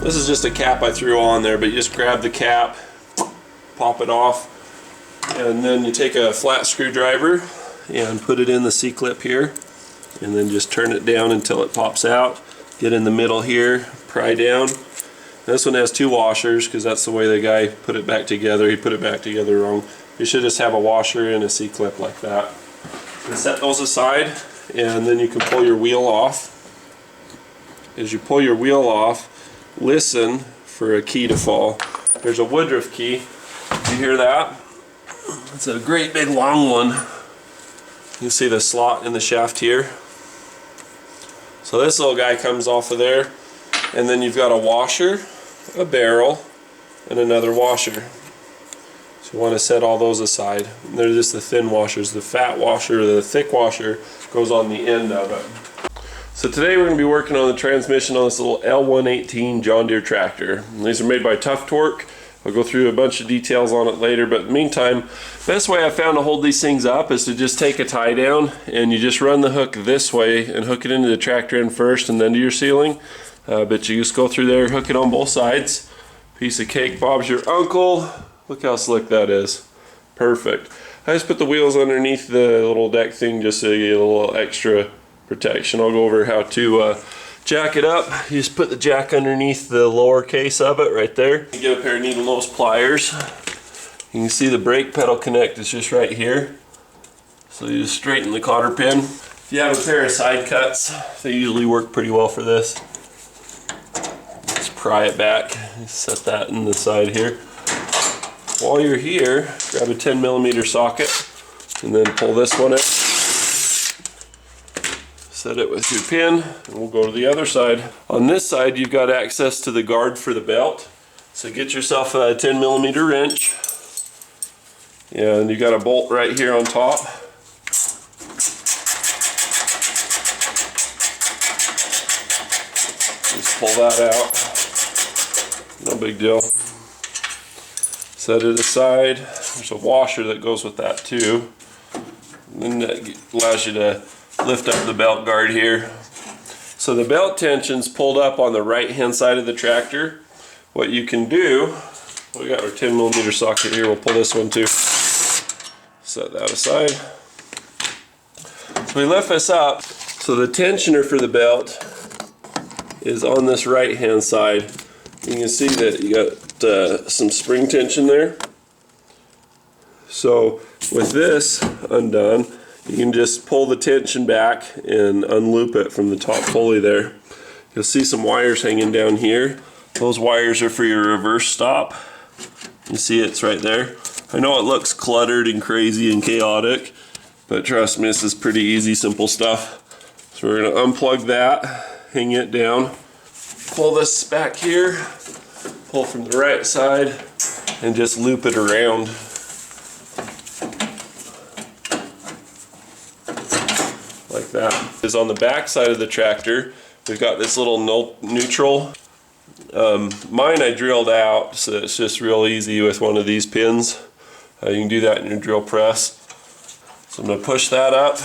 This is just a cap I threw on there, but you just grab the cap, pop it off, and then you take a flat screwdriver and put it in the C-clip here, and then just turn it down until it pops out. Get in the middle here, pry down. This one has 2 washers because that's the way the guy put it back together. He put it back together wrong. You should just have a washer and a C-clip like that. And set those aside, and then you can pull your wheel off. As you pull your wheel off, listen for a key to fall. There's a Woodruff key. You hear that? It's a great big long one. You see the slot in the shaft here. So this little guy comes off of there, and then you've got a washer, a barrel, and another washer. So you want to set all those aside. And they're just the thin washers. The fat washer, the thick washer goes on the end of it. So today we're going to be working on the transmission on this little L118 John Deere tractor. And these are made by Tough Torque. I'll go through a bunch of details on it later, but in the meantime, best way I found to hold these things up is to just take a tie down and you just run the hook this way and hook it into the tractor end first and then to your ceiling. But you just go through there, hook it on both sides. Piece of cake, Bob's your uncle. Look how slick that is. Perfect. I just put the wheels underneath the little deck thing just so you get a little extra protection. I'll go over how to jack it up. You just put the jack underneath the lower case of it right there. You get a pair of needle nose pliers. You can see the brake pedal connect is just right here. So you just straighten the cotter pin. If you have a pair of side cuts, they usually work pretty well for this. Just pry it back. Set that in the side here. While you're here, grab a 10mm socket and then pull this one out. Set it with your pin, and we'll go to the other side. On this side, you've got access to the guard for the belt. So get yourself a 10mm wrench, and you got a bolt right here on top. Just pull that out. No big deal. Set it aside. There's a washer that goes with that too. And then that allows you to lift up the belt guard here. So the belt tension's pulled up on the right hand side of the tractor. What you can do, we got our 10mm socket here, we'll pull this one too. Set that aside. So we lift this up. So the tensioner for the belt is on this right hand side. You can see that you got some spring tension there. So with this undone, you can just pull the tension back and unloop it from the top pulley there. You'll see some wires hanging down here. Those wires are for your reverse stop. You see it's right there. I know it looks cluttered and crazy and chaotic, but trust me, this is pretty easy, simple stuff. So we're going to unplug that, hang it down, pull this back here, pull from the right side, and just loop it around. Like that. Is on the back side of the tractor, we've got this little neutral. Mine I drilled out, so it's just real easy with one of these pins. You can do that in your drill press. So I'm going to push that up,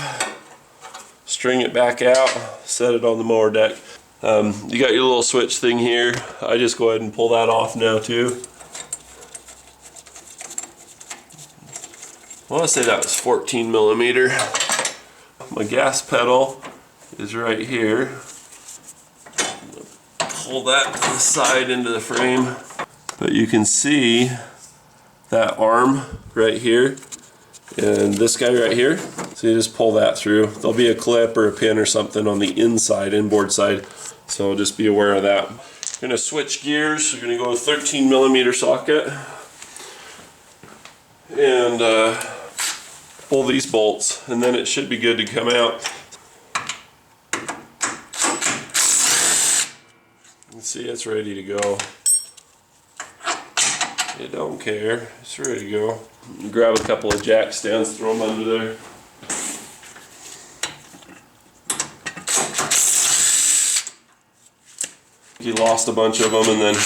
string it back out, set it on the mower deck. You got your little switch thing here. I just go ahead and pull that off now too. I want to say that was 14mm. My gas pedal is right here. Pull that to the side into the frame. But you can see that arm right here and this guy right here. So you just pull that through. There'll be a clip or a pin or something on the inside, inboard side. So just be aware of that. We're going to switch gears. We're going to go with 13mm socket. And pull these bolts, and then it should be good to come out. You can see it's ready to go. You don't care, it's ready to go. Grab a couple of jack stands, throw them under there. He lost a bunch of them and then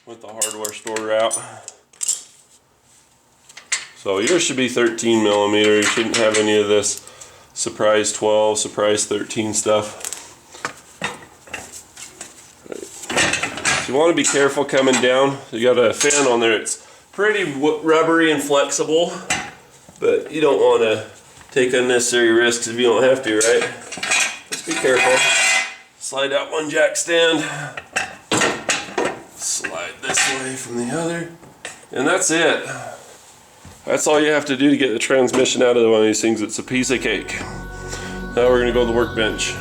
went the hardware store route. So yours should be 13mm. You shouldn't have any of this surprise 12, surprise 13 stuff. You want to be careful coming down. You got a fan on there. It's pretty rubbery and flexible, but you don't want to take unnecessary risks if you don't have to, right? Just be careful. Slide out one jack stand. Slide this way from the other. And that's it. That's all you have to do to get the transmission out of one of these things. It's a piece of cake. Now we're going to go to the workbench.